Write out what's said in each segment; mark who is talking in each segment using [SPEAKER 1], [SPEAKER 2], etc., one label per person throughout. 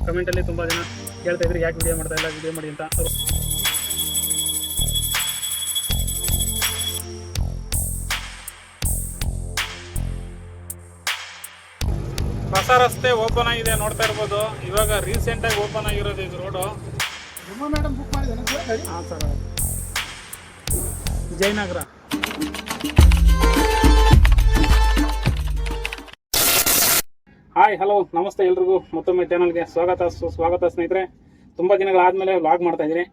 [SPEAKER 1] ಕಮೆಂಟಲ್ಲಿ ತುಂಬ ಜನ ಕೇಳ್ತಾ ಇದ್ರಿ ಯಾಕೆ ವಿಡಿಯೋ ಮಾಡ್ತಾ ಇಲ್ಲ, ವಿಡಿಯೋ ಮಾಡಿ ಅಂತ. ಹೊಸ ರಸ್ತೆ ಓಪನ್ ಆಗಿದೆ, ನೋಡ್ತಾ ಇರ್ಬೋದು. ಇವಾಗ ರೀಸೆಂಟಾಗಿ ಓಪನ್ ಆಗಿರೋದು ಇದು ರೋಡು. ಹಾಂ ಸರ್, ವಿಜಯನಗರ. ಹಾಯ್, ಹಲೋ, ನಮಸ್ತೆ ಎಲ್ರಿಗೂ. ಮತ್ತೊಮ್ಮೆ ಚಾನಲ್ಗೆ ಸ್ವಾಗತ ಸ್ನೇಹಿತರೆ. ತುಂಬ ದಿನಗಳಾದಮೇಲೆ ವ್ಲಾಗ್ ಮಾಡ್ತಾಯಿದ್ದೀನಿ.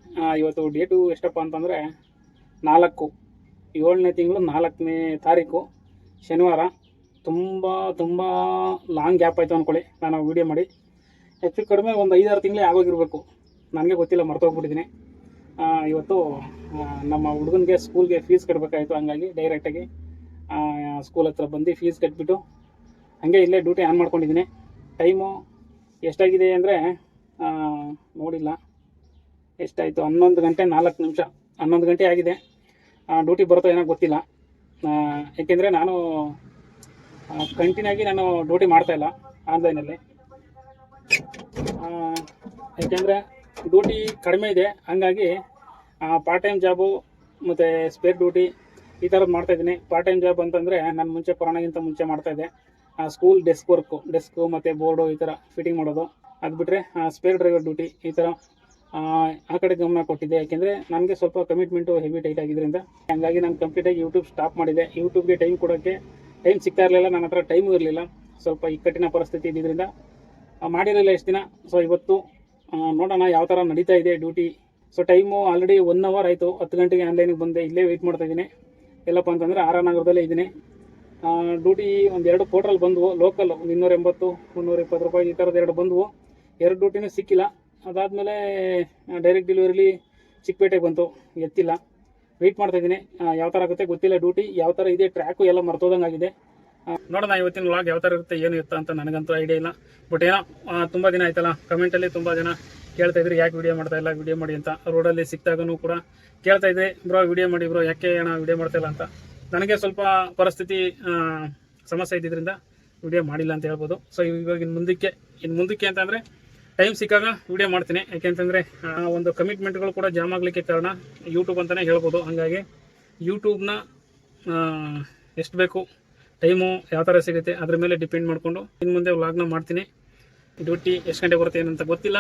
[SPEAKER 1] ಇವತ್ತು ಡೇಟು ಎಷ್ಟಪ್ಪ ಅಂತಂದರೆ 7ನೇ ತಿಂಗಳು 4ನೇ ತಾರೀಕು ಶನಿವಾರ. ತುಂಬ ಲಾಂಗ್ ಗ್ಯಾಪ್ ಆಯಿತು ಅಂದ್ಕೊಳ್ಳಿ ನಾನು ವೀಡಿಯೋ ಮಾಡಿ. ಹೆಚ್ಚು ಕಡಿಮೆ ಒಂದು 5-6 ತಿಂಗಳೇ ಆಗೋಗಿರಬೇಕು, ನನಗೆ ಗೊತ್ತಿಲ್ಲ, ಮರ್ತೋಗ್ಬಿಟ್ಟಿದ್ದೀನಿ. ಇವತ್ತು ನಮ್ಮ ಹುಡುಗನಿಗೆ ಸ್ಕೂಲ್ಗೆ ಫೀಸ್ ಕಟ್ಟಬೇಕಾಯಿತು. ಹಂಗಾಗಿ ಡೈರೆಕ್ಟಾಗಿ ಸ್ಕೂಲ್ ಹತ್ರ ಬಂದು ಫೀಸ್ ಕಟ್ಬಿಟ್ಟು ಹಾಗೆ ಇಲ್ಲೇ ಡ್ಯೂಟಿ ಆನ್ ಮಾಡ್ಕೊಂಡಿದ್ದೀನಿ. ಟೈಮು ಎಷ್ಟಾಗಿದೆ ಅಂದರೆ ನೋಡಿಲ್ಲ, ಎಷ್ಟಾಯಿತು, 11 ಗಂಟೆ 4 ನಿಮಿಷ, 11 ಗಂಟೆ ಆಗಿದೆ. ಡ್ಯೂಟಿ ಬರುತ್ತೋ ಏನೋ ಗೊತ್ತಿಲ್ಲ. ಏಕೆಂದರೆ ನಾನು ಕಂಟಿನ್ಯೂ ಆಗಿ ನಾನು ಡ್ಯೂಟಿ ಮಾಡ್ತಾಯಿಲ್ಲ ಆನ್ಲೈನಲ್ಲಿ. ಏಕೆಂದರೆ ಡ್ಯೂಟಿ ಕಡಿಮೆ ಇದೆ, ಹಂಗಾಗಿ ಪಾರ್ಟ್ ಟೈಮ್ ಜಾಬು ಮತ್ತು ಸ್ಪೇರ್ ಡ್ಯೂಟಿ ಈ ಥರದ್ದು ಮಾಡ್ತಾಯಿದ್ದೀನಿ. ಪಾರ್ಟ್ ಟೈಮ್ ಜಾಬ್ ಅಂತಂದರೆ ನಾನು ಮುಂಚೆ ಕೊರೋನಾಗಿಂತ ಮುಂಚೆ ಮಾಡ್ತಾಯಿದ್ದೆ. ಸ್ಕೂಲ್ ಡೆಸ್ಕು ಮತ್ತು ಬೋರ್ಡು ಈ ಥರ ಫಿಟ್ಟಿಂಗ್ ಮಾಡೋದು. ಅದು ಬಿಟ್ಟರೆ ಸ್ಪೇರ್ ಡ್ರೈವರ್ ಡ್ಯೂಟಿ ಈ ಥರ ಆ ಕಡೆ ಗಮನ ಕೊಟ್ಟಿದ್ದೆ. ಯಾಕೆಂದರೆ ನನಗೆ ಸ್ವಲ್ಪ ಕಮಿಟ್ಮೆಂಟು ಹೆವಿ ಟೈಟ್ ಆಗಿದ್ದರಿಂದ ಹಂಗಾಗಿ ನಾನು ಕಂಪ್ಲೀಟಾಗಿ ಯೂಟ್ಯೂಬ್ ಸ್ಟಾಪ್ ಮಾಡಿದೆ. ಯೂಟ್ಯೂಬ್ಗೆ ಟೈಮ್ ಕೊಡೋಕ್ಕೆ ಟೈಮ್ ಸಿಗ್ತಾ ಇರಲಿಲ್ಲ, ನನ್ನ ಹತ್ರ ಟೈಮು ಇರಲಿಲ್ಲ. ಸ್ವಲ್ಪ ಇಕ್ಕಟ್ಟಿನ ಪರಿಸ್ಥಿತಿ ಇದ್ದಿದ್ದರಿಂದ ಮಾಡಿರಲಿಲ್ಲ ಎಷ್ಟು ದಿನ. ಸೊ ಇವತ್ತು ನೋಡೋಣ ಯಾವ ಥರ ನಡೀತಾ ಇದೆ duty. So time already 1 hour ಆಯಿತು. 10 ಗಂಟೆಗೆ ಆನ್ಲೈನಿಗೆ ಬಂದೆ, ಇಲ್ಲೇ ವೆಯ್ಟ್ ಮಾಡ್ತಾಯಿದ್ದೀನಿ. ಎಲ್ಲಪ್ಪ ಅಂತಂದರೆ ಆರ್ ಆರ್ ನಗರದಲ್ಲೇ ಇದ್ದೀನಿ. ಡ್ಯೂಟಿ 2 ಪೋರ್ಟ್ರಲ್ಲಿ ಬಂದವು, ಲೋಕಲ್ 280-320 ರೂಪಾಯಿ ಈ ಥರದ್ದು 2 ಬಂದವು. 2 ಡ್ಯೂಟಿನೂ ಸಿಕ್ಕಿಲ್ಲ. ಅದಾದಮೇಲೆ ಡೈರೆಕ್ಟ್ ಡೆಲಿವರಿಲಿ ಚಿಕ್ಕಪೇಟೆಗೆ ಬಂತು, ಎತ್ತಿಲ್ಲ. ವೆಯ್ಟ್ ಮಾಡ್ತಾಯಿದ್ದೀನಿ, ಯಾವ ಥರ ಆಗುತ್ತೆ ಗೊತ್ತಿಲ್ಲ. ಡ್ಯೂಟಿ ಯಾವ ಥರ ಇದೆ, ಟ್ರ್ಯಾಕು ಎಲ್ಲ ಮರ್ತೋದಂಗೆ ಆಗಿದೆ. ನೋಡೋಣ ಇವತ್ತಿನ ವ್ಲಾಗ್ ಯಾವ ಥರ ಇರುತ್ತೆ, ಏನು ಇರುತ್ತೆ ಅಂತ ನನಗಂತೂ ಐಡಿಯಾ ಇಲ್ಲ. ಬಟ್ ಏನೋ ತುಂಬ ದಿನ ಆಯ್ತಲ್ಲ, ಕಮೆಂಟಲ್ಲಿ ತುಂಬ ಜನ ಕೇಳ್ತಾಯಿದ್ರಿ ಯಾಕೆ ವಿಡಿಯೋ ಮಾಡ್ತಾ ಇಲ್ಲ, ವಿಡಿಯೋ ಮಾಡಿ ಅಂತ. ರೋಡಲ್ಲಿ ಸಿಕ್ತಾಗೂ ಕೂಡ ಕೇಳ್ತಾಯಿದ್ದೆ, ಬ್ರೋ ವಿಡಿಯೋ ಮಾಡಿ ಬ್ರೋ, ಯಾಕೆ ಅಣ್ಣ ವಿಡಿಯೋ ಮಾಡ್ತಾಯಿಲ್ಲ ಅಂತ. ನನಗೆ ಸ್ವಲ್ಪ ಪರಿಸ್ಥಿತಿ ಸಮಸ್ಯೆ ಇದ್ದಿದ್ದರಿಂದ ವಿಡಿಯೋ ಮಾಡಿಲ್ಲ ಅಂತ ಹೇಳ್ಬೋದು. ಸೊ ಇವಾಗ ಇನ್ನು ಮುಂದಕ್ಕೆ ಅಂತಂದರೆ ಟೈಮ್ ಸಿಕ್ಕಾಗ ವಿಡಿಯೋ ಮಾಡ್ತೀನಿ. ಯಾಕೆಂತಂದರೆ ಒಂದು ಕಮಿಟ್ಮೆಂಟ್ಗಳು ಕೂಡ ಜಾಮ್ ಆಗಲಿಕ್ಕೆ ಕಾರಣ ಯೂಟ್ಯೂಬ್ ಅಂತಲೇ ಹೇಳ್ಬೋದು. ಹಾಗಾಗಿ ಯೂಟ್ಯೂಬ್ನ ಎಷ್ಟು ಬೇಕು ಟೈಮು ಯಾವ ಥರ ಸಿಗುತ್ತೆ ಅದ್ರ ಮೇಲೆ ಡಿಪೆಂಡ್ ಮಾಡಿಕೊಂಡು ಇನ್ನು ಮುಂದೆ ವ್ಲಾಗ್ನ ಮಾಡ್ತೀನಿ. ಡ್ಯೂಟಿ ಎಷ್ಟು ಗಂಟೆ ಬರುತ್ತೆ ಏನಂತ ಗೊತ್ತಿಲ್ಲ,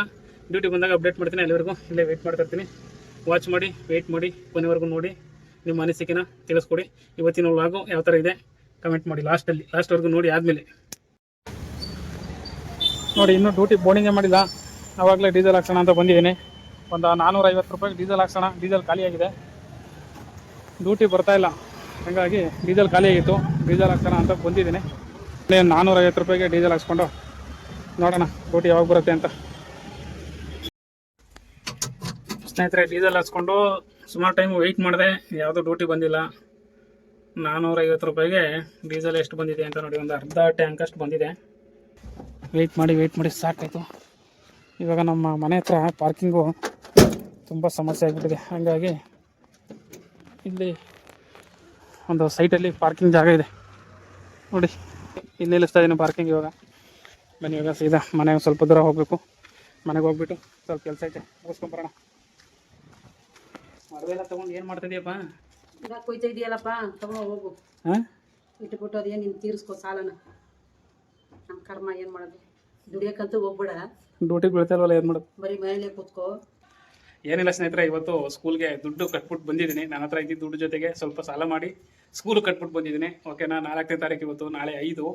[SPEAKER 1] ಡ್ಯೂಟಿ ಬಂದಾಗ ಅಪ್ಡೇಟ್ ಮಾಡ್ತೀನಿ. ಅಲ್ಲಿವರೆಗೂ ಇಲ್ಲೇ ವೆಯ್ಟ್ ಮಾಡ್ತಾಯಿರ್ತೀನಿ. ವಾಚ್ ಮಾಡಿ, ವೆಯ್ಟ್ ಮಾಡಿ, ಕೊನೆವರೆಗೂ ನೋಡಿ ನಿಮ್ಮ ಅನಿಸಿಕೆನ ತಿಳಿಸ್ಕೊಡಿ. ಇವತ್ತಿನ ವ್ಲಾಗು ಯಾವ ಥರ ಇದೆ ಕಮೆಂಟ್ ಮಾಡಿ. ಲಾಸ್ಟ್ವರೆಗೂ ನೋಡಿ ಆದಮೇಲೆ ನೋಡಿ. ಇನ್ನೂ ಡ್ಯೂಟಿ ಬೋರ್ಡಿಂಗೇ ಮಾಡಿಲ್ಲ, ಆವಾಗಲೇ ಡೀಸೆಲ್ ಹಾಕ್ಸೋಣ ಅಂತ ಬಂದಿದ್ದೀನಿ. ಒಂದು 450 ರೂಪಾಯಿಗೆ ಡೀಸೆಲ್ ಹಾಕ್ಸೋಣ. ಡೀಸೆಲ್ ಖಾಲಿಯಾಗಿದೆ, ಡ್ಯೂಟಿ ಬರ್ತಾಯಿಲ್ಲ, ಹಾಗಾಗಿ ಡೀಸೆಲ್ ಖಾಲಿಯಾಗಿತ್ತು. ಡೀಸೆಲ್ ಹಾಕ್ಸೋಣ ಅಂತ ಬಂದಿದ್ದೀನಿ. 450 ರೂಪಾಯಿಗೆ ಡೀಸೆಲ್ ಹಾಕ್ಸ್ಕೊಂಡು ನೋಡೋಣ ಡ್ಯೂಟಿ ಯಾವಾಗ ಬರುತ್ತೆ ಅಂತ. ಸ್ನೇಹಿತರೆ, ಡೀಸೆಲ್ ಹಾಕ್ಸ್ಕೊಂಡು ಸುಮಾರು ಟೈಮ್ ವೆಯ್ಟ್ ಮಾಡಿದೆ, ಯಾವುದೂ ಡ್ಯೂಟಿ ಬಂದಿಲ್ಲ. 450 ರೂಪಾಯಿಗೆ ಡೀಸೆಲ್ ಎಷ್ಟು ಬಂದಿದೆ ಅಂತ ನೋಡಿ, ಒಂದು ಅರ್ಧ ಟ್ಯಾಂಕ್ ಅಷ್ಟು ಬಂದಿದೆ. ವೆಯ್ಟ್ ಮಾಡಿ ಸಾಕಾಯಿತು. ಇವಾಗ ನಮ್ಮ ಮನೆ ಹತ್ರ ಪಾರ್ಕಿಂಗು ತುಂಬ ಸಮಸ್ಯೆ ಆಗಿಬಿಟ್ಟಿದೆ. ಹಾಗಾಗಿ ಇಲ್ಲಿ ಒಂದು ಸೈಟಲ್ಲಿ ಪಾರ್ಕಿಂಗ್ ಜಾಗ ಇದೆ ನೋಡಿ, ಇಲ್ಲಿ ನಿಲ್ಲಿಸ್ತಾ ಇದ್ದೀನಿ ಪಾರ್ಕಿಂಗ್. ಇವಾಗ ಬನ್ನಿ, ಇವಾಗ ಸೀದಾ ಮನೆಗೆ ಸ್ವಲ್ಪ ದೂರ ಹೋಗಬೇಕು. ಮನೆಗೆ ಹೋಗ್ಬಿಟ್ಟು ಸ್ವಲ್ಪ ಕೆಲಸ ಐತೆ, ಮುಗಿಸ್ಕೊಂಬರೋಣ. ಮರವೆಲ್ಲ ತೊಗೊಂಡು ಏನು ಮಾಡ್ತಿದ್ದೀಯಪ್ಪ?
[SPEAKER 2] ಇವಾಗ ಕೊಯ್ತಾ ಇದೆಯಲ್ಲಪ್ಪ, ತಗೊಂಡು ಹೋಗು. ಇಟ್ಬಿಟ್ಟು ಅದೇನು ನೀನು ತೀರಿಸ್ಕೋ ಸಾಲನ. ನಮ್ಮ ಕರ್ಮ ಏನು ಮಾಡೋದು, ದುಡಿಯೋಕ್ಕಂತೂ ಹೋಗ್ಬೇಡ.
[SPEAKER 1] ಡ್ಯೂಟಿಗೆ ಬೀಳ್ತಾಯಿಲ್ವಲ್ಲ, ಏನು ಮಾಡೋದು?
[SPEAKER 2] ಬರೀ ಮನೇಲೆ ಕೂತ್ಕೋ.
[SPEAKER 1] ಏನಿಲ್ಲ ಸ್ನೇಹಿತರೆ, ಇವತ್ತು ಸ್ಕೂಲ್ಗೆ ದುಡ್ಡು ಕಟ್ಬಿಟ್ಟು ಬಂದಿದ್ದೀನಿ. ನನ್ನ ಹತ್ರ ಇದ್ದಿದ್ದು ದುಡ್ಡು ಜೊತೆಗೆ ಸ್ವಲ್ಪ ಸಾಲ ಮಾಡಿ ಸ್ಕೂಲಿಗೆ ಕಟ್ಬಿಟ್ಟು ಬಂದಿದ್ದೀನಿ. ಓಕೆನಾ? 4ನೇ ತಾರೀಕು ಇವತ್ತು, ನಾಳೆ 5,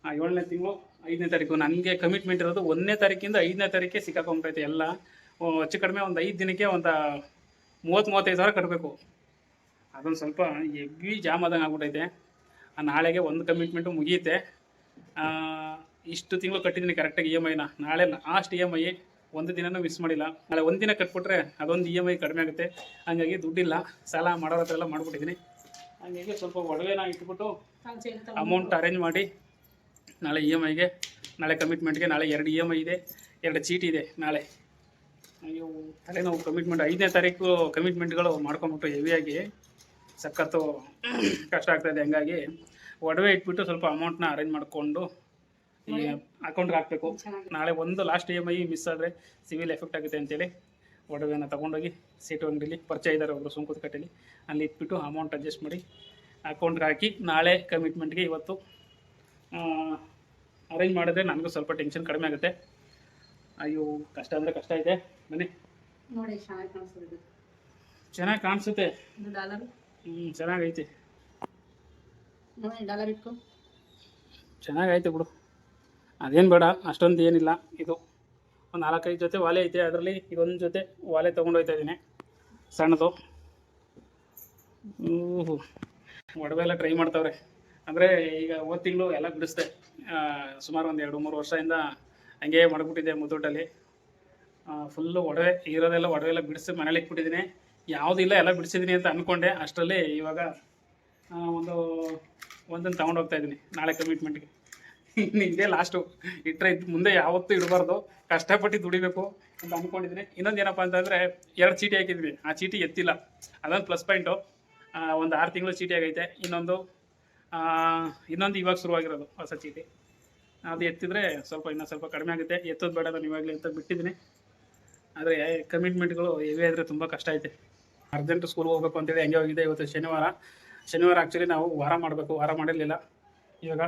[SPEAKER 1] 7ನೇ ತಿಂಗಳು 5ನೇ ತಾರೀಕು. ನನಗೆ ಕಮಿಟ್ಮೆಂಟ್ ಇರೋದು 1ನೇ ತಾರೀಕಿಂದ 5ನೇ ತಾರೀಕೆ ಸಿಕ್ಕಾಕೊಂಬಿಟ್ಟೈತೆ ಎಲ್ಲ. ಹೆಚ್ಚು ಕಡಿಮೆ ಒಂದು 5 ದಿನಕ್ಕೆ ಒಂದು 30-35 ಸಾವಿರ ಕಟ್ಟಬೇಕು. ಅದೊಂದು ಸ್ವಲ್ಪ ಹೆವಿ ಜಾಮ್ ಆದಂಗೆ ಆಗ್ಬಿಟ್ಟೈತೆ. ನಾಳೆಗೆ ಒಂದು ಕಮಿಟ್ಮೆಂಟು ಮುಗಿಯುತ್ತೆ. ಇಷ್ಟು ತಿಂಗಳು ಕಟ್ಟಿದ್ದೀನಿ ಕರೆಕ್ಟಾಗಿ EMI. ನಾಳೆ ಲಾಸ್ಟ್ EMI, ಒಂದು ದಿನನೂ ಮಿಸ್ ಮಾಡಿಲ್ಲ. ನಾಳೆ ಒಂದು ದಿನ ಕಟ್ಬಿಟ್ರೆ ಅದೊಂದು EMI ಕಡಿಮೆ ಆಗುತ್ತೆ. ಹಾಗಾಗಿ ದುಡ್ಡಿಲ್ಲ, ಸಾಲ ಮಾಡೋರ ಹತ್ರ ಎಲ್ಲ ಮಾಡಿಬಿಟ್ಟಿದ್ದೀನಿ. ಹಾಗಾಗಿ ಸ್ವಲ್ಪ ಒಡವೆನ ಇಟ್ಬಿಟ್ಟು ಅಮೌಂಟ್ ಅರೇಂಜ್ ಮಾಡಿ ನಾಳೆ EMIಗೆ, ನಾಳೆ ಕಮಿಟ್ಮೆಂಟ್ಗೆ. ನಾಳೆ 2 EMI ಇದೆ, 2 ಚೀಟಿ ಇದೆ ನಾಳೆ. ಅಯ್ಯೋ ತಲೆನೋವು. ಕಮಿಟ್ಮೆಂಟ್ 5ನೇ ತಾರೀಕು ಕಮಿಟ್ಮೆಂಟ್ಗಳು ಮಾಡ್ಕೊಂಬಿಟ್ಟು ಹೆವಿಯಾಗಿ ಸಖತ್ತು ಕಷ್ಟ ಆಗ್ತಾಯಿದೆ. ಹಂಗಾಗಿ ಒಡವೆ ಇಟ್ಬಿಟ್ಟು ಸ್ವಲ್ಪ ಅಮೌಂಟ್ನ ಅರೇಂಜ್ ಮಾಡಿಕೊಂಡು ಈ ಅಕೌಂಟ್ಗೆ ಹಾಕಬೇಕು.
[SPEAKER 2] ಚೆನ್ನಾಗಿ
[SPEAKER 1] ನಾಳೆ ಒಂದು ಲಾಸ್ಟ್ EMI ಮಿಸ್ ಆದರೆ ಸಿವಿಲ್ ಎಫೆಕ್ಟ್ ಆಗುತ್ತೆ ಅಂತೇಳಿ ಒಡವೆನ ತೊಗೊಂಡೋಗಿ ಸೀಟು ಅಂಗಡಿಲಿ ಪರಿಚಯ ಇದ್ದಾರೆ ಒಬ್ಬರು ಸುಂಕದಕಟ್ಟೆಲಿ, ಅಲ್ಲಿ ಇಟ್ಬಿಟ್ಟು ಅಮೌಂಟ್ ಅಡ್ಜಸ್ಟ್ ಮಾಡಿ ಅಕೌಂಟ್ಗೆ ಹಾಕಿ ನಾಳೆ ಕಮಿಟ್ಮೆಂಟ್ಗೆ ಇವತ್ತು ಅರೇಂಜ್ ಮಾಡಿದ್ರೆ ನನಗೂ ಸ್ವಲ್ಪ ಟೆನ್ಷನ್ ಕಡಿಮೆ ಆಗುತ್ತೆ. ಅಯ್ಯೋ ಕಷ್ಟ ಅಂದರೆ ಕಷ್ಟ ಇದೆ. ಬನ್ನಿ
[SPEAKER 2] ನೋಡಿ ಚೆನ್ನಾಗಿ ಕಾಣಿಸ್ತದೆ.
[SPEAKER 1] ಚೆನ್ನಾಗಿ ಕಾಣಿಸುತ್ತೆ.
[SPEAKER 2] ಇದು ಡಾಲರ್
[SPEAKER 1] ಚೆನ್ನಾಗೈತೆ.
[SPEAKER 2] ನೋಡಿ ಡಾಲರ್ ಇಟ್ಕೊ.
[SPEAKER 1] ಚೆನ್ನಾಗೈತೆ ಬಿಡು, ಅದೇನು ಬೇಡ ಅಷ್ಟೊಂದು ಏನಿಲ್ಲ. ಇದು ಒಂದು 4-5 ಜೊತೆ ವಾಲೆ ಐತೆ, ಅದರಲ್ಲಿ ಇದೊಂದು ಜೊತೆ ವಾಲೆ ತೊಗೊಂಡೋಗ್ತಾ ಇದ್ದೀನಿ ಸಣ್ಣದು. ಒಡವೆ ಎಲ್ಲ ಟ್ರೈ ಮಾಡ್ತಾವ್ರೆ. ಅಂದರೆ ಈಗ ಹೋದ ತಿಂಗಳು ಎಲ್ಲ ಬಿಡಿಸ್ದೆ, ಸುಮಾರು ಒಂದು 2-3 ವರ್ಷದಿಂದ ಹಂಗೆ ಮಾಡಿಬಿಟ್ಟಿದ್ದೆ ಮುತ್ತೂಟಲ್ಲಿ. ಫುಲ್ಲು ಒಡವೆ ಇರೋದೆಲ್ಲ ಒಡವೆ ಎಲ್ಲ ಬಿಡಿಸಿ ಮನೇಲಿ ಇಟ್ಬಿಟ್ಟಿದ್ದೀನಿ. ಯಾವುದಿಲ್ಲ ಎಲ್ಲ ಬಿಡಿಸಿದ್ದೀನಿ ಅಂತ ಅಂದ್ಕೊಂಡೆ. ಅಷ್ಟರಲ್ಲಿ ಇವಾಗ ಒಂದನ್ನು ತೊಗೊಂಡೋಗ್ತಾ ಇದ್ದೀನಿ ನಾಳೆ ಕಮಿಟ್ಮೆಂಟ್ಗೆ. ಇದೇ ಲಾಸ್ಟು, ಇಟ್ಟರೆ ಮುಂದೆ ಯಾವತ್ತೂ ಇಡಬಾರ್ದು, ಕಷ್ಟಪಟ್ಟು ದುಡಿಬೇಕು ಅಂತ ಅಂದ್ಕೊಂಡಿದ್ದೀನಿ. ಇನ್ನೊಂದು ಏನಪ್ಪ ಅಂತಂದರೆ 2 ಚೀಟಿ ಹಾಕಿದ್ವಿ, ಆ ಚೀಟಿ ಎತ್ತಿಲ್ಲ, ಅದೊಂದು ಪ್ಲಸ್ ಪಾಯಿಂಟು. ಒಂದು 6 ತಿಂಗಳು ಚೀಟಿ ಆಗೈತೆ. ಇನ್ನೊಂದು ಇವಾಗ ಶುರುವಾಗಿರೋದು ಹೊಸ ಚೀಟಿ, ಅದು ಎತ್ತಿದ್ರೆ ಇನ್ನೂ ಸ್ವಲ್ಪ ಕಡಿಮೆ ಆಗುತ್ತೆ. ಎತ್ತೋದು ಬೇಡ ನಾನು ಇವಾಗಲೇ ಅಂತ ಬಿಟ್ಟಿದ್ದೀನಿ. ಆದರೆ ಕಮಿಟ್ಮೆಂಟ್ಗಳು ಹೆವಿ ಆದರೆ ತುಂಬ ಕಷ್ಟ ಐತೆ. ಅರ್ಜೆಂಟು ಸ್ಕೂಲ್ಗೆ ಹೋಗ್ಬೇಕು ಅಂತೇಳಿ ಹಂಗೆ ಹೋಗಿದೆ. ಇವತ್ತು ಶನಿವಾರ ಆ್ಯಕ್ಚುಲಿ ನಾವು ವಾರ ಮಾಡಿರಲಿಲ್ಲ. ಇವಾಗ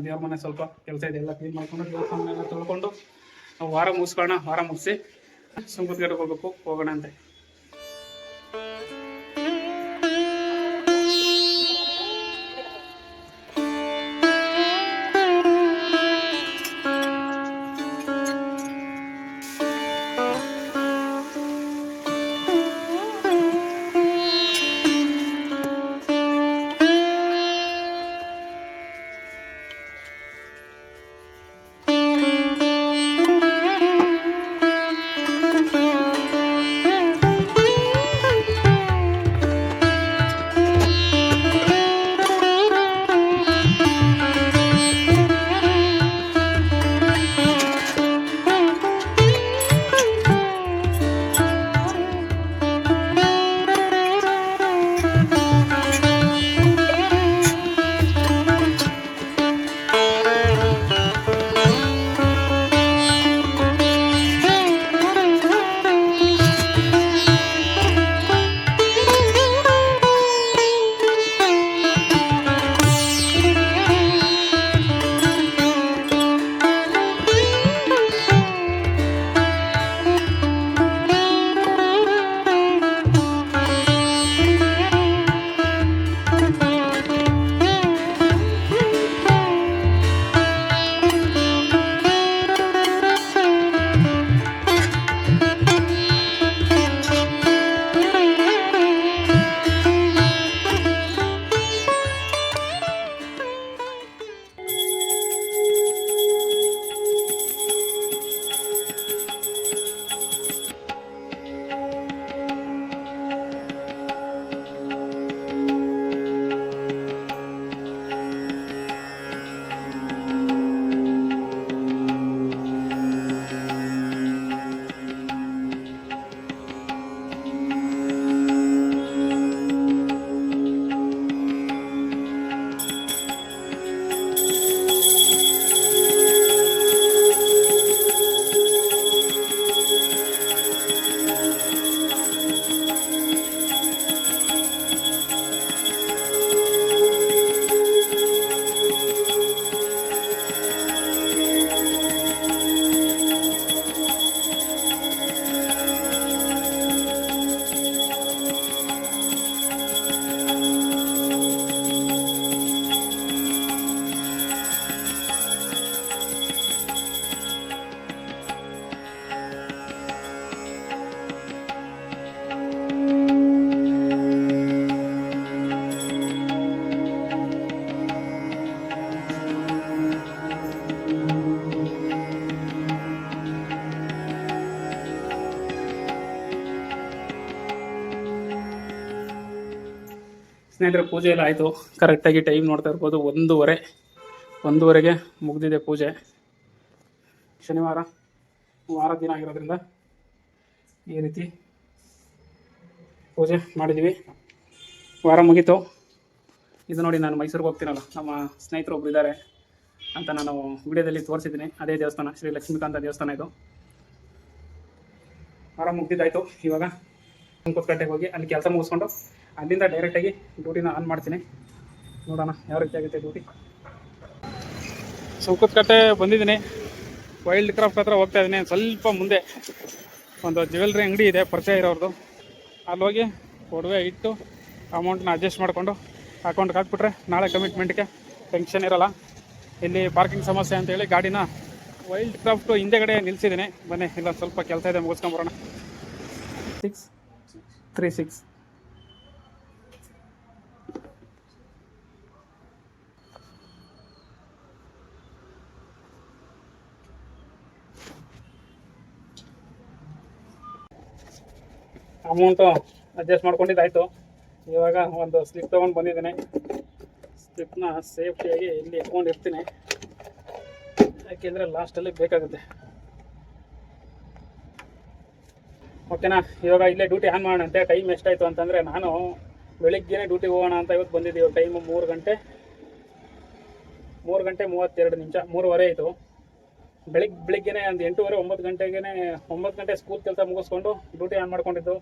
[SPEAKER 1] ದೇವ್ರ ಮನೆ ಸ್ವಲ್ಪ ಕೆಲಸ ಇದೆ, ಎಲ್ಲ ಕ್ಲೀನ್ ಮಾಡ್ಕೊಂಡು ದೇವಸ್ಥಾನ ತೊಳ್ಕೊಂಡು ವಾರ ಮುಗಿಸಿ ಸುಂಕದಕಟ್ಟೆಗೆ ಹೋಗೋಣ ಅಂತ. ಸ್ನೇಹಿತರೆ ಪೂಜೆ ಎಲ್ಲ ಆಯಿತು. ಕರೆಕ್ಟಾಗಿ ಟೈಮ್ ನೋಡ್ತಾ ಇರ್ಬೋದು, 1:30ಗೆ ಮುಗಿದಿದೆ ಪೂಜೆ. ಶನಿವಾರ ವಾರ ದಿನ ಆಗಿರೋದ್ರಿಂದ ಈ ರೀತಿ ಪೂಜೆ ಮಾಡಿದ್ವಿ. ವಾರ ಮುಗೀತು. ಇದು ನೋಡಿ, ನಾನು ಮೈಸೂರಿಗೆ ಹೋಗ್ತೀನಲ್ಲ, ನಮ್ಮ ಸ್ನೇಹಿತರು ಒಬ್ರು ಇದ್ದಾರೆ, ಅಂತ ನಾನು ವಿಡಿಯೋದಲ್ಲಿ ತೋರಿಸಿದ್ದೀನಿ. ಅದೇ ದೇವಸ್ಥಾನ, ಶ್ರೀ ಲಕ್ಷ್ಮೀಕಾಂತ ದೇವಸ್ಥಾನ. ಇದು ಆರಾಮ ಮುಗ್ದಿದ್ದಾಯಿತು. ಇವಾಗ ಸುಂಕದಕಟ್ಟೆಗೆ ಹೋಗಿ ಅಲ್ಲಿ ಕೆಲಸ ಮುಗಿಸ್ಕೊಂಡು ಅಲ್ಲಿಂದ ಡೈರೆಕ್ಟಾಗಿ ಡ್ಯೂಟಿನ ಆನ್ ಮಾಡ್ತೀನಿ. ನೋಡೋಣ ಯಾವ ರೀತಿ ಆಗುತ್ತೆ ಡ್ಯೂಟಿ. ಸುಂಕದಕಟ್ಟೆ ಬಂದಿದ್ದೀನಿ, ವೈಲ್ಡ್ ಕ್ರಾಫ್ಟ್ ಹತ್ರ ಹೋಗ್ತಾ ಇದ್ದೀನಿ. ಸ್ವಲ್ಪ ಮುಂದೆ ಒಂದು ಜ್ಯುವೆಲ್ರಿ ಅಂಗಡಿ ಇದೆ ಪರಿಚಯ ಇರೋರ್ದು, ಅಲ್ಲಿ ಹೋಗಿ ಒಡವೆ ಇಟ್ಟು ಅಮೌಂಟ್ನ ಅಡ್ಜಸ್ಟ್ ಮಾಡಿಕೊಂಡು ಅಕೌಂಟ್ಗೆ ಹಾಕ್ಬಿಟ್ರೆ ನಾಳೆ ಕಮಿಟ್ಮೆಂಟ್ಗೆ ಟೆನ್ಷನ್ ಇರೋಲ್ಲ. ಇಲ್ಲಿ ಪಾರ್ಕಿಂಗ್ ಸಮಸ್ಯೆ ಅಂತೇಳಿ ಗಾಡಿನ ವೈಲ್ಡ್ ಕ್ರಾಫ್ಟು ಹಿಂದೆಗಡೆ ನಿಲ್ಲಿಸಿದ್ದೀನಿ. ಬನ್ನಿ, ಇಲ್ಲ ಸ್ವಲ್ಪ ಕೆಲಸ ಇದೆ, ಮುಗಿಸ್ಕೊಂಬರೋಣ. 636 ಅಮೌಂಟು ಅಡ್ಜಸ್ಟ್ ಮಾಡ್ಕೊಂಡಿದ್ದಾಯಿತು. ಇವಾಗ ಒಂದು ಸ್ಲಿಪ್ ತೊಗೊಂಡು ಬಂದಿದ್ದೀನಿ. ಸ್ಲಿಪ್ನ ಸೇಫ್ಟಿಯಾಗಿ ಇಲ್ಲಿ ಇಟ್ಕೊಂಡಿರ್ತೀನಿ, ಯಾಕೆಂದರೆ ಲಾಸ್ಟಲ್ಲಿ ಬೇಕಾಗುತ್ತೆ. ಓಕೆನಾ, ಇವಾಗ ಇಲ್ಲೇ ಡ್ಯೂಟಿ ಆನ್ ಮಾಡೋಣ ಅಂತೆ. ಟೈಮ್ ಎಷ್ಟಾಯಿತು ಅಂತಂದರೆ, ನಾನು ಬೆಳಿಗ್ಗೆನೇ ಡ್ಯೂಟಿಗೆ ಹೋಗೋಣ ಅಂತ ಇವತ್ತು ಬಂದಿದ್ದೀವಿ. ಟೈಮು 3 ಗಂಟೆ 32 ನಿಮಿಷ, 3:15 ಆಯಿತು. ಬೆಳಿಗ್ಗೆನೇ ಒಂದು 8:30 9 ಗಂಟೆ ಸ್ಕೂಲ್ ಕೆಲಸ ಮುಗಿಸ್ಕೊಂಡು ಡ್ಯೂಟಿ ಆನ್ ಮಾಡ್ಕೊಂಡಿದ್ದು.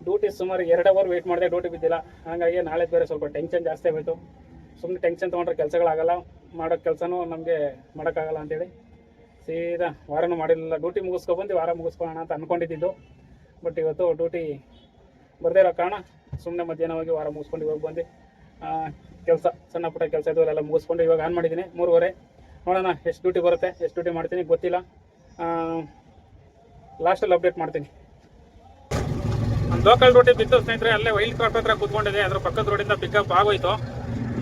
[SPEAKER 1] ಡ್ಯೂಟಿ ಸುಮಾರು 2 ಅವರ್ ವೆಯ್ಟ್ ಮಾಡಿದೆ, ಡ್ಯೂಟಿ ಬಿದ್ದಿಲ್ಲ. ಹಾಗಾಗಿ ನಾಳೆ ಬೇರೆ ಸ್ವಲ್ಪ ಟೆನ್ಷನ್ ಜಾಸ್ತಿ ಆಗೋಯ್ತು. ಸುಮ್ಮನೆ ಟೆನ್ಷನ್ ತೊಗೊಂಡ್ರೆ ಕೆಲಸಗಳಾಗಲ್ಲ, ಮಾಡೋ ಕೆಲಸನೂ ನಮಗೆ ಮಾಡೋಕ್ಕಾಗಲ್ಲ ಅಂತೇಳಿ ಸೀದಾ ವಾರನೂ ಮಾಡಿರಲಿಲ್ಲ. ಡ್ಯೂಟಿ ಮುಗಿಸ್ಕೊಬಂದು ವಾರ ಮುಗಿಸ್ಕೊಳ್ಳೋಣ ಅಂತ ಅಂದ್ಕೊಂಡಿದ್ದು. ಬಟ್ ಇವತ್ತು ಡ್ಯೂಟಿ ಬರದೇ ಇರೋ ಕಾರಣ ಸುಮ್ಮನೆ ಮಧ್ಯಾಹ್ನ ಹೋಗಿ ವಾರ ಮುಗಿಸ್ಕೊಂಡು ಇವಾಗ ಬಂದು ಕೆಲಸ, ಸಣ್ಣ ಪುಟ್ಟ ಕೆಲಸ ಇದ್ದವರೆಲ್ಲ ಮುಗಿಸ್ಕೊಂಡು ಇವಾಗ ಆನ್ ಮಾಡಿದ್ದೀನಿ. 3:30. ನೋಡೋಣ ಎಷ್ಟು ಡ್ಯೂಟಿ ಬರುತ್ತೆ, ಎಷ್ಟು ಡ್ಯೂಟಿ ಮಾಡ್ತೀನಿ ಗೊತ್ತಿಲ್ಲ. ಲಾಸ್ಟಲ್ಲಿ ಅಪ್ಡೇಟ್ ಮಾಡ್ತೀನಿ. ಒಂದು ಲೋಕಲ್ ಡ್ಯೂಟಿ ಬಿದ್ದು ಸ್ನೇಹಿತರೆ, ಅಲ್ಲೇ ವೈಲ್ಡ್ ಕ್ರಾಫ್ಟ್ ಹತ್ರ ಕೂತ್ಕೊಂಡಿದೆ. ಅದ್ರ ಪಕ್ಕದ ರೋಡಿಂದ ಪಿಕಪ್ ಆಗೋಯ್ತು.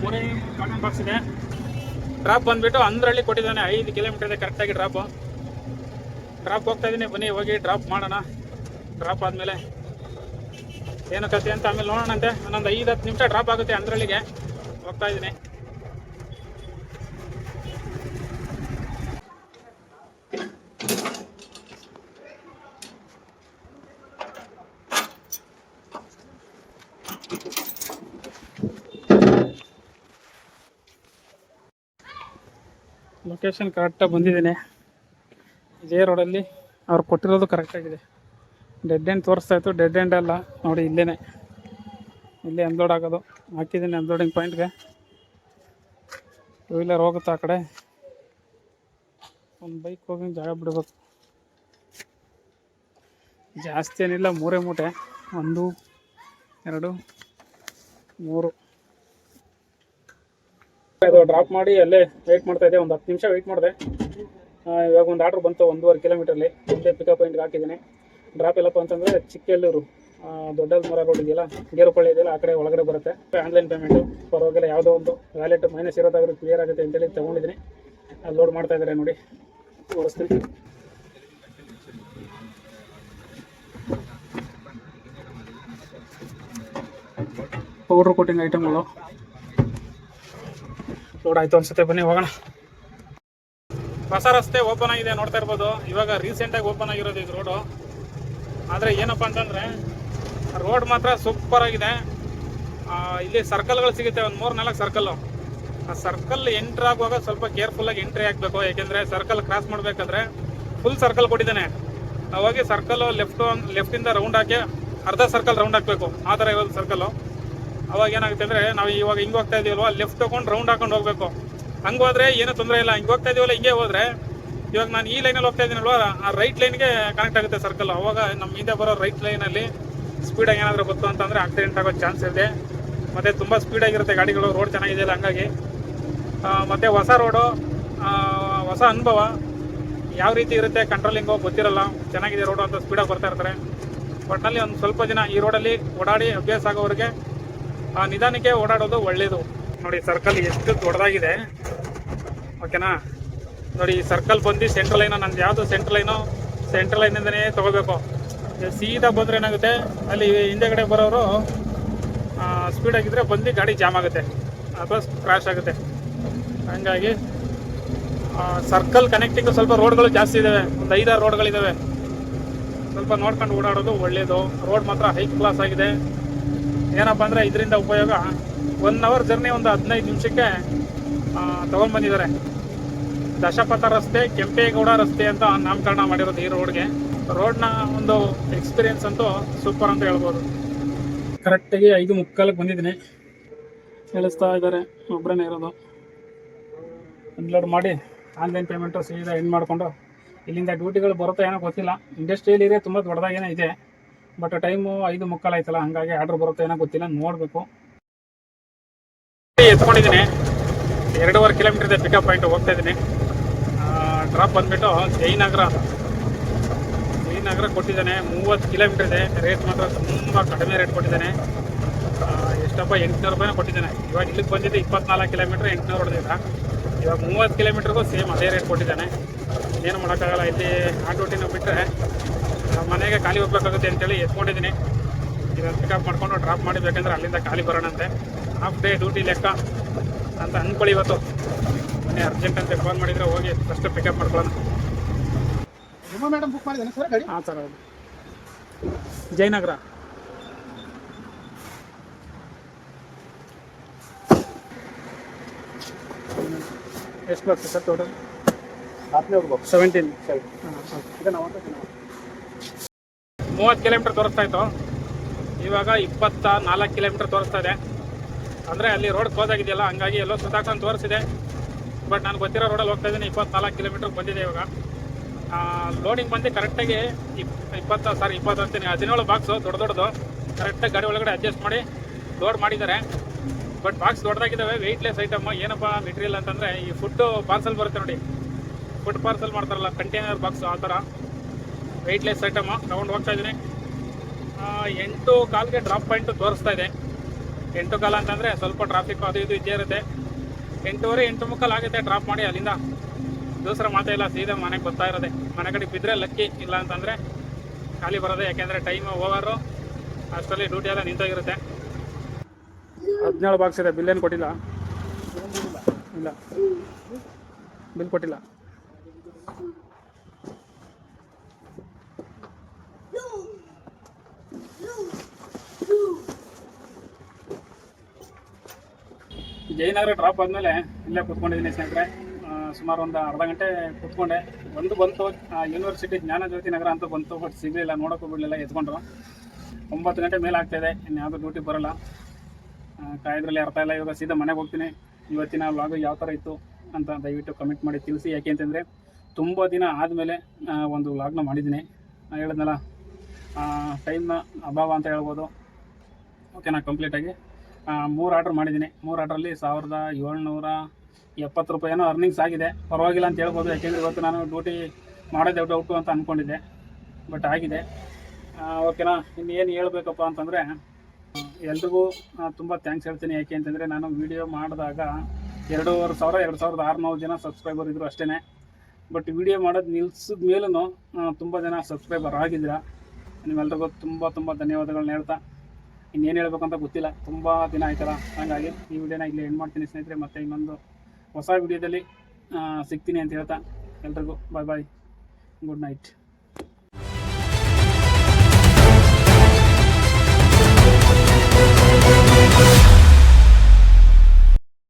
[SPEAKER 1] 3 ಕಾಟನ್ ಬಾಕ್ಸ್ ಇದೆ. ಡ್ರಾಪ್ ಬಂದುಬಿಟ್ಟು ಅಂದ್ರಳ್ಳಿ ಕೊಟ್ಟಿದ್ದಾನೆ. 5 ಕಿಲೋಮೀಟರ್ ಇದೆ ಕರೆಕ್ಟಾಗಿ ಡ್ರಾಪ್ ಹೋಗ್ತಾ ಇದ್ದೀನಿ. ಬನ್ನಿ ಹೋಗಿ ಡ್ರಾಪ್ ಮಾಡೋಣ. ಡ್ರಾಪ್ ಆದಮೇಲೆ ಏನು ಕತೆ ಅಂತ ಆಮೇಲೆ ನೋಡೋಣಂತೆ. ಇನ್ನೊಂದು 5-10 ನಿಮಿಷ ಡ್ರಾಪ್ ಆಗುತ್ತೆ. ಅಂದ್ರಳ್ಳಿಗೆ ಹೋಗ್ತಾ ಇದ್ದೀನಿ. ಲೊಕೇಶನ್ ಕರೆಕ್ಟಾಗಿ ಬಂದಿದ್ದೀನಿ. ಇದೇ ರೋಡಲ್ಲಿ ಅವ್ರು ಕೊಟ್ಟಿರೋದು ಕರೆಕ್ಟಾಗಿದೆ. ಡೆಡ್ ಎಂಡ್ ತೋರಿಸ್ತಾ ಇತ್ತು, ಡೆಡ್ ಎಂಡ್ ಅಲ್ಲ ನೋಡಿ, ಇಲ್ಲೇ ಅನ್ಲೋಡ್ ಆಗೋದು. ಹಾಕಿದ್ದೀನಿ ಅನ್ಲೋಡಿಂಗ್ ಪಾಯಿಂಟ್ಗೆ. 2 ವೀಲರ್ ಹೋಗುತ್ತೆ ಆ ಕಡೆ, ಒಂದು ಬೈಕ್ ಹೋಗಿ ಜಾಗ ಬಿಡಬೇಕು. ಜಾಸ್ತಿ ಏನಿಲ್ಲ, 3 ಮೂಟೆ. 1 2 3 ಅದು ಡ್ರಾಪ್ ಮಾಡಿ ಅಲ್ಲೇ ವೆಯ್ಟ್ ಮಾಡ್ತಾ ಇದ್ದೆ. ಒಂದು 10 ನಿಮಿಷ ವೆಯ್ಟ್ ಮಾಡಿದೆ. ಇವಾಗ ಒಂದು ಆರ್ಡ್ರ್ ಬಂತು 1.5 ಕಿಲೋಮೀಟ್ರಲ್ಲಿ. ಒಂದೇ ಪಿಕಪ್ ಪಾಯಿಂಟ್ಗೆ ಹಾಕಿದ್ದೀನಿ. ಡ್ರಾಪ್ ಎಲ್ಲಪ್ಪ ಅಂತಂದರೆ ಚಿಕ್ಕೆಲ್ಲೂರು, ದೊಡ್ಡಲ್ಮರ ರೋಡ್ ಇದೆಯಲ್ಲ, ಗೇರುಪಳ್ಳಿ ಇದೆಯಲ್ಲ, ಆ ಕಡೆ ಒಳಗಡೆ ಬರುತ್ತೆ. ಆನ್ಲೈನ್ ಪೇಮೆಂಟು ಪರವಾಗಿಲ್ಲ, ಯಾವುದೋ ಒಂದು ವ್ಯಾಲೆಟ್ ಮೈನಸ್ ಇರೋದಾದ್ರೂ ಕ್ಲಿಯರ್ ಆಗುತ್ತೆ ಅಂತೇಳಿ ತೊಗೊಂಡಿದ್ದೀನಿ. ಅಲ್ಲಿ ಲೋಡ್ ಮಾಡ್ತಾ ಇದ್ದಾರೆ ನೋಡಿ, ತೋರಿಸ್ತೀನಿ. ಪೌಡ್ರ್ ಕೋಟಿಂಗ್ ಐಟಮ್ಗಳು ಲೋಡ್ ಆಯಿತು ಅನ್ಸುತ್ತೆ. ಬನ್ನಿ ಹೋಗೋಣ. ಹೊಸ ರಸ್ತೆ ಓಪನ್ ಆಗಿದೆ, ನೋಡ್ತಾ ಇರ್ಬೋದು. ಇವಾಗ ರೀಸೆಂಟಾಗಿ ಓಪನ್ ಆಗಿರೋದು ಇದು ರೋಡು. ಆದರೆ ಏನಪ್ಪ ಅಂತಂದರೆ ರೋಡ್ ಮಾತ್ರ ಸೂಪರ್ ಆಗಿದೆ. ಇಲ್ಲಿ ಸರ್ಕಲ್ಗಳು ಸಿಗುತ್ತೆ, ಒಂದು 3-4 ಸರ್ಕಲ್ಲು. ಆ ಸರ್ಕಲ್ ಎಂಟ್ರ್ ಆಗುವಾಗ ಸ್ವಲ್ಪ ಕೇರ್ಫುಲ್ಲಾಗಿ ಎಂಟ್ರಿ ಆಗಬೇಕು. ಯಾಕೆಂದರೆ ಸರ್ಕಲ್ ಕ್ರಾಸ್ ಮಾಡಬೇಕಾದ್ರೆ ಫುಲ್ ಸರ್ಕಲ್ ಕೊಟ್ಟಿದ್ದಾನೆ. ಅವಾಗ ಸರ್ಕಲ್ಲು ಲೆಫ್ಟಿಂದ ರೌಂಡ್ ಹಾಕಿ ಅರ್ಧ ಸರ್ಕಲ್ ರೌಂಡ್ ಹಾಕಬೇಕು. ಆ ಥರ ಇರೋದು ಸರ್ಕಲ್ಲು. ಅವಾಗ ಏನಾಗುತ್ತೆ ಅಂದರೆ, ನಾವು ಇವಾಗ ಹಿಂಗೆ ಹೋಗ್ತಾ ಇದೀವಲ್ವ, ಲೆಫ್ಟ್ ತೊಗೊಂಡು ರೌಂಡ್ ಹಾಕೊಂಡು ಹೋಗಬೇಕು. ಹಂಗೆ ಹೋದರೆ ಏನೂ ತೊಂದರೆ ಇಲ್ಲ. ಹಿಂಗೆ ಹೋಗ್ತಾ ಇದೀವಲ್ಲ, ಹಿಂಗೆ ಹೋದರೆ ಇವಾಗ ನಾನು ಈ ಲೈನಲ್ಲಿ ಹೋಗ್ತಾ ಇದ್ದೀನಲ್ವ, ಆ ರೈಟ್ ಲೈನ್ಗೆ ಕನೆಕ್ಟ್ ಆಗುತ್ತೆ ಸರ್ಕಲ್. ಅವಾಗ ನಮ್ಮ ಹಿಂದೆ ಬರೋ ರೈಟ್ ಲೈನಲ್ಲಿ ಸ್ಪೀಡಾಗಿ ಏನಾದರೂ ಬಂತು ಅಂತಂದರೆ ಆಕ್ಸಿಡೆಂಟ್ ಆಗೋ ಚಾನ್ಸ್ ಇದೆ. ಮತ್ತು ತುಂಬ ಸ್ಪೀಡಾಗಿರುತ್ತೆ ಗಾಡಿಗಳು. ರೋಡ್ ಚೆನ್ನಾಗಿದೆಯಲ್ಲ ಹಂಗಾಗಿ. ಮತ್ತು ಹೊಸ ರೋಡು, ಹೊಸ ಅನುಭವ ಯಾವ ರೀತಿ ಇರುತ್ತೆ ಕಂಟ್ರೋಲಿಂಗು ಗೊತ್ತಿರಲ್ಲ. ಚೆನ್ನಾಗಿದೆ ರೋಡು ಅಂತ ಸ್ಪೀಡಾಗಿ ಬರ್ತಾ ಇರ್ತಾರೆ. ಒಟ್ಟಿನಲ್ಲಿ ಒಂದು ಸ್ವಲ್ಪ ದಿನ ಈ ರೋಡಲ್ಲಿ ಓಡಾಡಿ ಅಭ್ಯಾಸ ಆಗೋರಿಗೆ ನಿಧಾನಕ್ಕೆ ಓಡಾಡೋದು ಒಳ್ಳೆಯದು. ನೋಡಿ ಸರ್ಕಲ್ ಎಷ್ಟು ದೊಡ್ಡದಾಗಿದೆ, ಓಕೆನಾ. ನೋಡಿ ಈ ಸರ್ಕಲ್ ಬಂದು ಸೆಂಟ್ರಲ್ ಲೈನು, ನಂದು ಯಾವುದು ಸೆಂಟ್ರಲ್ ಲೈನಿಂದನೇ ತೊಗೋಬೇಕು. ಸೀದಾ ಬಂದರೆ ಏನಾಗುತ್ತೆ, ಅಲ್ಲಿ ಹಿಂದೆಗಡೆ ಬರೋರು ಸ್ಪೀಡಾಗಿದ್ದರೆ ಬಂದು ಗಾಡಿ ಜಾಮ್ ಆಗುತ್ತೆ ಅಥವಾ ಕ್ರ್ಯಾಶ್ ಆಗುತ್ತೆ. ಹಂಗಾಗಿ ಸರ್ಕಲ್ ಕನೆಕ್ಟಿಂಗ್ ಸ್ವಲ್ಪ ರೋಡ್ಗಳು ಜಾಸ್ತಿ ಇದ್ದಾವೆ, ಒಂದು 5-6 ರೋಡ್ಗಳಿದ್ದಾವೆ. ಸ್ವಲ್ಪ ನೋಡ್ಕೊಂಡು ಓಡಾಡೋದು ಒಳ್ಳೆಯದು. ರೋಡ್ ಮಾತ್ರ ಹೈ ಕ್ಲಾಸ್ ಆಗಿದೆ. ಏನಪ್ಪ ಅಂದರೆ ಇದರಿಂದ ಉಪಯೋಗ 1 ಅವರ್ ಜರ್ನಿ ಒಂದು 15 ನಿಮಿಷಕ್ಕೆ ತೊಗೊಂಡ್ಬಂದಿದ್ದಾರೆ. ದಶಪಥ ರಸ್ತೆ, ಕೆಂಪೇಗೌಡ ರಸ್ತೆ ಅಂತ ನಾಮಕರಣ ಮಾಡಿರೋದು ಈ ರೋಡ್ಗೆ. ರೋಡ್ನ ಒಂದು ಎಕ್ಸ್ಪೀರಿಯನ್ಸ್ ಅಂತೂ ಸೂಪರ್ ಅಂತ ಹೇಳ್ಬೋದು. ಕರೆಕ್ಟಾಗಿ 5:45 ಬಂದಿದ್ದೀನಿ. ಹೇಳಿಸ್ತಾ ಇದ್ದಾರೆ, ಒಬ್ಬರೇ ಇರೋದು. ಅನ್ಲೋಡ್ ಮಾಡಿ ಆನ್ಲೈನ್ ಪೇಮೆಂಟು ಸೀದಾ ಎಂಡ್ ಮಾಡಿಕೊಂಡು ಇಲ್ಲಿಂದ ಡ್ಯೂಟಿಗಳು ಬರುತ್ತೋ ಏನೋ ಗೊತ್ತಿಲ್ಲ. ಇಂಡಸ್ಟ್ರಿಯಲ್ ಏರಿಯಾ ತುಂಬ ದೊಡ್ಡದಾಗೇನೇ ಇದೆ, ಬಟ್ ಟೈಮು 5:45 ಆಯ್ತಲ್ಲ, ಹಾಗಾಗಿ ಆರ್ಡ್ರ್ ಬರುತ್ತೋ ಏನೋ ಗೊತ್ತಿಲ್ಲ, ನೋಡಬೇಕು. ಎತ್ಕೊಂಡಿದ್ದೀನಿ, 2.5 ಕಿಲೋಮೀಟರ್ ಇದೆ ಪಿಕಪ್ ಪಾಯಿಂಟ್, ಹೋಗ್ತಾ ಇದ್ದೀನಿ. ಡ್ರಾಪ್ ಬಂದುಬಿಟ್ಟು ಜಯನಗರ ಕೊಟ್ಟಿದ್ದಾನೆ. 30 ಕಿಲೋಮೀಟರ್ ಇದೆ. ರೇಟ್ ಮಾತ್ರ ತುಂಬ ಕಡಿಮೆ ರೇಟ್ ಕೊಟ್ಟಿದ್ದಾನೆ. ಎಷ್ಟಪ್ಪ 800 ರೂಪಾಯಿನ ಕೊಟ್ಟಿದ್ದಾನೆ. ಇವಾಗ ಇಲ್ಲಿಗೆ ಬಂದಿದ್ದು 24 ಕಿಲೋಮೀಟ್ರ್ 800 ಹೊಡೆದಿದ್ದ. ಇವಾಗ 30 ಕಿಲೋಮೀಟ್ರಿಗೂ ಸೇಮ್ ಅದೇ ರೇಟ್ ಕೊಟ್ಟಿದ್ದಾನೆ. ಏನು ಮಾಡೋಕ್ಕಾಗಲ್ಲ. ಇಲ್ಲಿ ಆ ಡ್ಯೂಟಿನ ಬಿಟ್ಟರೆ ಮನೆಗೆ ಖಾಲಿ ಹೋಗ್ಬೇಕಾಗುತ್ತೆ ಅಂತೇಳಿ ಎತ್ಕೊಂಡಿದ್ದೀನಿ. ಇದನ್ನು ಪಿಕಪ್ ಮಾಡಿಕೊಂಡು ಡ್ರಾಪ್ ಮಾಡಬೇಕಂದ್ರೆ ಅಲ್ಲಿಂದ ಖಾಲಿ ಬರೋಣಂತೆ. ಹಾಫ್ ಡೇ ಡ್ಯೂಟಿ ಲೆಕ್ಕ ಅಂತ ಅಂದ್ಕೊಳ್ಳಿ. ಇವತ್ತು ಮನೆ ಅರ್ಜೆಂಟ್ ಅಂತ ಫೋನ್ ಮಾಡಿದರೆ ಹೋಗಿ ಫಸ್ಟ್ ಪಿಕಪ್ ಮಾಡ್ಕೊಳ್ಳೋಣ.
[SPEAKER 3] ಮೇಡಮ್ ಬುಕ್ ಮಾಡಿದ್ದೇನೆ ಸರ್ ಗಾಡಿ?
[SPEAKER 1] ಹಾಂ ಸರ್, ಹೌದು. ಜಯನಗರ. ಎಷ್ಟು ಬರ್ತದೆ ಸರ್ ಟೋಟಲ್? 17. 30 ಕಿಲೋಮೀಟರ್ ತೋರಿಸ್ತಾ ಇತ್ತು, ಇವಾಗ 24 ಕಿಲೋಮೀಟರ್ ತೋರಿಸ್ತಾ ಇದೆ. ಅಂದರೆ ಅಲ್ಲಿ ರೋಡ್ ಕ್ಲೋಸ್ ಆಗಿದೆಯಲ್ಲ, ಹಂಗಾಗಿ ಎಲ್ಲೋ ಸುತ್ತಾಕೊಂಡು ತೋರಿಸಿದೆ. ಬಟ್ ನಾನು ಗೊತ್ತಿರೋ ರೋಡಲ್ಲಿ ಹೋಗ್ತಾ ಇದ್ದೀನಿ. 24 ಕಿಲೋಮೀಟರ್ ಬಂದಿದೆ ಇವಾಗ. ಲೋಡಿಂಗ್ ಬಂದು ಕರೆಕ್ಟಾಗಿ 17 ಬಾಕ್ಸು ದೊಡ್ಡದು ಕರೆಕ್ಟಾಗಿ ಗಾಡಿ ಒಳಗಡೆ ಅಡ್ಜಸ್ಟ್ ಮಾಡಿ ಲೋಡ್ ಮಾಡಿದ್ದಾರೆ. ಬಟ್ ಬಾಕ್ಸ್ ದೊಡ್ಡದಾಗಿದ್ದಾವೆ, ವೆಯ್ಟ್ಲೆಸ್ ಐಟಮ್. ಏನಪ್ಪ ಮೆಟೀರಿಯಲ್ ಅಂತಂದರೆ ಈ ಫುಡ್ಡು ಪಾರ್ಸಲ್ ಬರುತ್ತೆ ನೋಡಿ, ಫುಡ್ ಪಾರ್ಸಲ್ ಮಾಡ್ತಾರಲ್ಲ, ಕಂಟೈನರ್ ಬಾಕ್ಸ್, ಆ ಥರ ವೆಯ್ಟ್ಲೆಸ್ ಐಟಮು ತಗೊಂಡು ಹೋಗ್ತಾ ಇದ್ದೀನಿ. 8:15ಗೆ ಡ್ರಾಪ್ ಪಾಯಿಂಟು ತೋರಿಸ್ತಾ ಇದೆ. 8:15 ಅಂತಂದರೆ ಸ್ವಲ್ಪ ಟ್ರಾಫಿಕ್ ಅದು ಇದು ಇದ್ದೇ ಇರುತ್ತೆ. 8:15 8:45 ಆಗುತ್ತೆ ಡ್ರಾಪ್ ಮಾಡಿ. ಅಲ್ಲಿಂದ ದೂಸರ ಮಾತೇ ಇಲ್ಲ, ಸೀದಾ ಮನೆಗೆ ಬರ್ತಾ ಇರೋದೆ. ಮನೆ ಕಡೆ ಬಿದ್ದರೆ ಲಕ್ಕಿ, ಇಲ್ಲ ಅಂತಂದರೆ ಖಾಲಿ ಬರೋದೆ. ಯಾಕೆಂದರೆ ಟೈಮ್ ಓವರು, ಅಷ್ಟರಲ್ಲಿ ಡ್ಯೂಟಿ ಎಲ್ಲ ನಿಂತೋಗಿರುತ್ತೆ. 17 ಬಾಕ್ಸ್ ಇದೆ. ಬಿಲ್ ಏನು ಕೊಟ್ಟಿಲ್ಲ? ಇಲ್ಲ, ಬಿಲ್ ಕೊಟ್ಟಿಲ್ಲ. ಜಯನಗರ ಡ್ರಾಪ್ ಆದಮೇಲೆ ಇಲ್ಲೇ ಕೂತ್ಕೊಂಡಿದ್ದೀನಿ ಸ್ನೇಹಿತರೆ. ಸುಮಾರು ಒಂದು ಅರ್ಧ ಗಂಟೆ ಕೂತ್ಕೊಂಡೆ. ಒಂದು ಬಂತು, ಯೂನಿವರ್ಸಿಟಿ ಜ್ಞಾನಜ್ಯೋತಿ ನಗರ ಅಂತ ಬಂತು, ಬಟ್ ಸಿಗಲಿಲ್ಲ, ನೋಡೋಕ್ಕೂ ಬಿಡಲಿಲ್ಲ, ಎತ್ಕೊಂಡ್ರು. 9 ಗಂಟೆ ಮೇಲೆ ಆಗ್ತಾಯಿದೆ, ಇನ್ಯಾವುದೂ ಡ್ಯೂಟಿ ಬರೋಲ್ಲ. ಕಾಯ್ದ್ರಲ್ಲಿ ಅರ್ಥ ಇಲ್ಲ. ಇವಾಗ ಸೀದಾ ಮನೆಗೆ ಹೋಗ್ತೀನಿ. ಇವತ್ತಿನ ವ್ಲಾಗು ಯಾವ ಥರ ಇತ್ತು ಅಂತ ದಯವಿಟ್ಟು ಕಮೆಂಟ್ ಮಾಡಿ ತಿಳಿಸಿ. ಯಾಕೆ ಅಂತಂದರೆ ತುಂಬ ದಿನ ಆದಮೇಲೆ ಒಂದು ವ್ಲಾಗ್ನ ಮಾಡಿದ್ದೀನಿ. ಹೇಳಿದ್ನಲ್ಲ, ಟೈಮ್ನ ಅಭಾವ ಅಂತ ಹೇಳ್ಬೋದು. ಓಕೆನಾ, ಕಂಪ್ಲೀಟಾಗಿ 3 ಆರ್ಡ್ರ್ ಮಾಡಿದ್ದೀನಿ. 3 ಆರ್ಡ್ರಲ್ಲಿ 1770 ರೂಪಾಯಿನೋ ಅರ್ನಿಂಗ್ಸ್ ಆಗಿದೆ. ಪರವಾಗಿಲ್ಲ ಅಂತ ಹೇಳ್ಬೋದು. ಯಾಕೆಂದರೆ ಇವತ್ತು ನಾನು ಡ್ಯೂಟಿ ಮಾಡೋದೇ ಡೌಟು ಅಂತ ಅಂದ್ಕೊಂಡಿದ್ದೆ, ಬಟ್ ಆಗಿದೆ. ಓಕೆನಾ, ಇನ್ನೇನು ಹೇಳ್ಬೇಕಪ್ಪ ಅಂತಂದರೆ ಎಲ್ರಿಗೂ ತುಂಬ ಥ್ಯಾಂಕ್ಸ್ ಹೇಳ್ತೀನಿ. ಯಾಕೆ ಅಂತಂದರೆ ನಾನು ವೀಡಿಯೋ ಮಾಡಿದಾಗ 2,600 ಜನ ಸಬ್ಸ್ಕ್ರೈಬರ್ ಇದ್ದರು ಅಷ್ಟೇ. ಬಟ್ ವೀಡಿಯೋ ಮಾಡೋದು ನಿಲ್ಸಿದ ಮೇಲೂ ತುಂಬ ಜನ ಸಬ್ಸ್ಕ್ರೈಬರ್ ಆಗಿದ್ದೀರಾ. ನಿಮ್ಮೆಲ್ರಿಗೂ ತುಂಬ ಧನ್ಯವಾದಗಳನ್ನ ಹೇಳ್ತಾ ಇನ್ನೇನು ಹೇಳ್ಬೇಕಂತ ಗೊತ್ತಿಲ್ಲ, ತುಂಬ ದಿನ ಆಯ್ತಲ್ಲ. ಹಾಗಾಗಿ ಈ ವಿಡಿಯೋನ ಇಲ್ಲಿ ಎಂಡ್ ಮಾಡ್ತೀನಿ ಸ್ನೇಹಿತರೆ. ಮತ್ತು ಇನ್ನೊಂದು ಹೊಸ ವಿಡಿಯೋದಲ್ಲಿ ಸಿಗ್ತೀನಿ ಅಂತ ಹೇಳ್ತಾ ಎಲ್ರಿಗೂ ಬಾಯ್, ಗುಡ್ ನೈಟ್.